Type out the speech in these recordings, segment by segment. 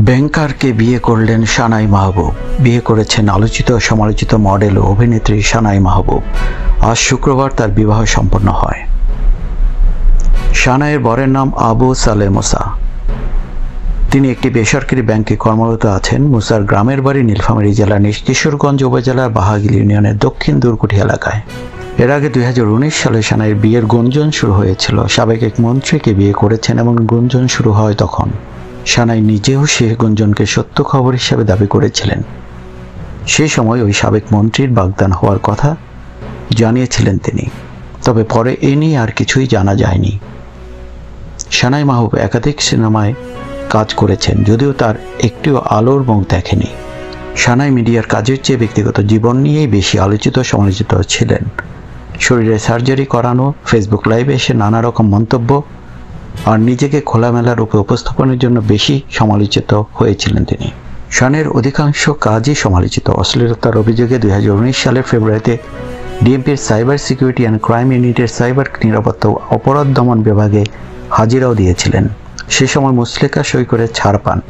ব্যাংকারকে বিয়ে করলেন সানাই মাহবুব। বিয়ে করেছেন আলোচিত ও সমালোচিত মডেল ও অভিনেত্রী সানাই মাহবুব। আজ শুক্রবার তার বিবাহ সম্পন্ন হয়। সানাইয়ের বরের নাম আবু সালেহ মুসা। তিনি একটি বেসরকারি ব্যাংকে কর্মরত আছেন। মুসার গ্রামের বাড়ি নীলফামারী জেলার কিশোরগঞ্জ উপজেলার বাহাগিল ইউনিয়নের দক্ষিণ দুর্কুটি এলাকায়। এর আগে 2019 সালে সানাইয়ের বিয়ের গুঞ্জন শুরু হয়েছিল। সাবেক এক মন্ত্রীকে বিয়ে করেছেন এবং গুঞ্জন শুরু হয় তখন। সানাই নিজেও সে গুঞ্জনকে সত্য খবর হিসেবে দাবি করেছিলেন। সেই সময় ওই সাবেক মন্ত্রীর বাগদান হওয়ার কথা জানিয়েছিলেন তিনি, তবে পরে এ নিয়ে আর কিছুই জানা যায়নি। সানাই মাহবুব একাধিক সিনেমায় কাজ করেছেন, যদিও তার একটিও আলোর মুখ দেখেনি। সানাই মিডিয়ার কাজের চেয়ে ব্যক্তিগত জীবন নিয়েই বেশি আলোচিত সমালোচিত ছিলেন। শরীরে সার্জারি করানো, ফেসবুক লাইভে এসে নানা রকম মন্তব্য আর নিজেকে খোলামেলা রূপে উপস্থাপনের জন্য বেশি সমালোচিত হয়েছিলেন তিনি। সানাইয়ের অধিকাংশ কাজই সমালোচিত। অশ্লীলতার অভিযোগে 2019 সালের ফেব্রুয়ারিতে ডিএমপির সাইবার সিকিউরিটি অ্যান্ড ক্রাইম ইউনিটের সাইবার নিরাপত্তা ও অপরাধ দমন বিভাগে হাজিরাও দিয়েছিলেন। সে সময় মুচলেকা সই করে ছাড় পান।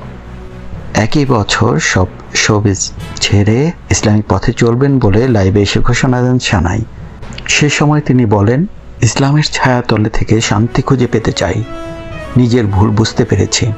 একই বছর সব শোবিজ ছেড়ে ইসলামিক পথে চলবেন বলে লাইভে এসে ঘোষণা দেন সানাই। সে সময় তিনি বলেন, ইসলামের ছায়াতলে থেকে শান্তি খুঁজে পেতে চাই। নিজের ভুল বুঝতে পেরেছি।